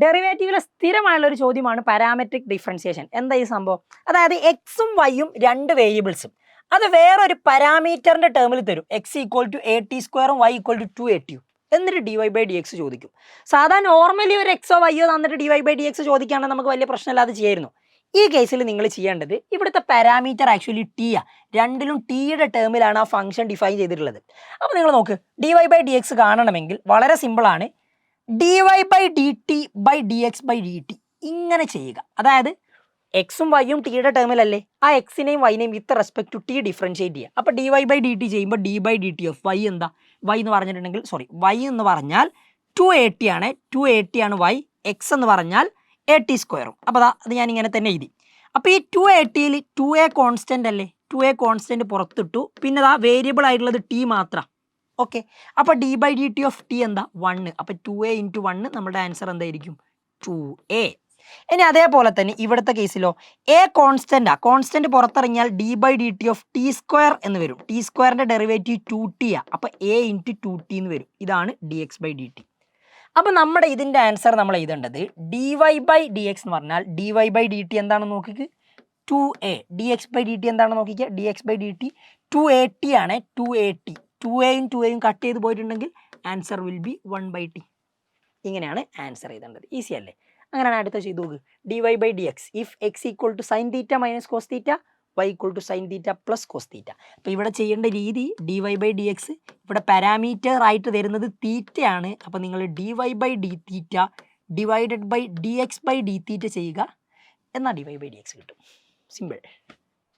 ഡെറിവേറ്റീവിലെ സ്ഥിരമായുള്ള ഒരു ചോദ്യമാണ് parametric differentiation. എന്താ ഈ സംഭവം? അതായത് എക്സും വൈയും രണ്ട് വേരിയബിൾസും അത് വേറൊരു പാരാമീറ്ററിന്റെ ടേമിൽ തരും. എക്സ് ഈക്വൽ ടു AT സ്ക്വയറും വൈ ഈക്വൽ ടു 2AT, എന്നിട്ട് dy/dx ചോദിക്കും. സാധാരണ നോർമലി ഒരു എക്സോ വൈയോ തന്നിട്ട് dy/dx ചോദിക്കുകയാണെങ്കിൽ നമുക്ക് വലിയ പ്രശ്നമില്ലാതെ ചെയ്യായിരുന്നു. ഈ കേസിൽ നിങ്ങൾ ചെയ്യേണ്ടത് ഇവിടുത്തെ പാരാമീറ്റർ ആക്ച്വലി ടി ആ, രണ്ടിലും ടിയുടെ ടേമിലാണ് ആ ഫംഗ്ഷൻ ഡിഫൈൻ ചെയ്തിട്ടുള്ളത്. അപ്പോൾ നിങ്ങൾ നോക്ക്, dy/dx കാണണമെങ്കിൽ വളരെ സിമ്പിളാണ്. dy/dt/dx/dt ഇങ്ങനെ ചെയ്യുക. അതായത് എക്സും വൈയും ടിയുടെ ടേമിലല്ലേ, ആ എക്സിനെയും വൈനെയും with respect to T differentiate ചെയ്യുക. അപ്പോൾ dy/dt ചെയ്യുമ്പോൾ d/dt ഓഫ് വൈ എന്താ, വൈ എന്ന് പറഞ്ഞിട്ടുണ്ടെങ്കിൽ വൈ എന്ന് പറഞ്ഞാൽ 2AT ആണ്, 2AT ആണ് വൈ. എക്സ് എന്ന് പറഞ്ഞാൽ AT സ്ക്വയറും. അപ്പോൾ അത് ഞാൻ ഇങ്ങനെ തന്നെ എഴുതി. അപ്പോൾ ഈ 2ATയിൽ 2a കോൺസ്റ്റൻ്റ് അല്ലേ, 2a കോൺസ്റ്റൻ്റ് പുറത്തിട്ടു. പിന്നെ വേരിയബിൾ ആയിട്ടുള്ളത് ടി മാത്രമാണ്. ഓക്കെ, അപ്പോൾ d/dt ഓഫ് ടി എന്താ 1. അപ്പോൾ 2a × 1 നമ്മുടെ ആൻസർ എന്തായിരിക്കും 2a. ഇനി അതേപോലെ തന്നെ ഇവിടുത്തെ കേസിലോ എ കോൺസ്റ്റന്റ് പുറത്തിറങ്ങിയാൽ d/dt ഓഫ് ടി സ്ക്വയർ എന്ന് വരും. ടി സ്ക്വയറിന്റെ ഡെറിവേറ്റീവ് 2t ആ, അപ്പോൾ a × 2t എന്ന് വരും. ഇതാണ് dx/dt. അപ്പോൾ നമ്മുടെ ഇതിൻ്റെ ആൻസർ നമ്മൾ എഴുതേണ്ടത് dy/dx എന്ന് പറഞ്ഞാൽ dy/dt എന്താണെന്ന് നോക്കിക്ക് 2a, dx/dt എന്താണെന്ന് നോക്കിക്കുക dx/dt 2AT ആണ്, 2AT. 2aയും 2aയും കട്ട് ചെയ്ത് പോയിട്ടുണ്ടെങ്കിൽ ആൻസർ വിൽ ബി 1/t. ഇങ്ങനെയാണ് ആൻസർ ചെയ്തേണ്ടത്. ഈസി അല്ലേ? അങ്ങനെയാണ് അടുത്ത ചെയ്തു നോക്ക്. dy/dx if x equal to sine theta minus cos theta, y equal to sine theta plus cos theta. അപ്പോൾ ഇവിടെ ചെയ്യേണ്ട രീതി dy/dx ഇവിടെ പാരാമീറ്റർ ആയിട്ട് തരുന്നത് തീറ്റയാണ്. അപ്പോൾ നിങ്ങൾ dy/dθ ഡിവൈഡഡ് ബൈ dx/dθ ചെയ്യുക, എന്നാൽ dy/dx കിട്ടും. സിമ്പിൾ.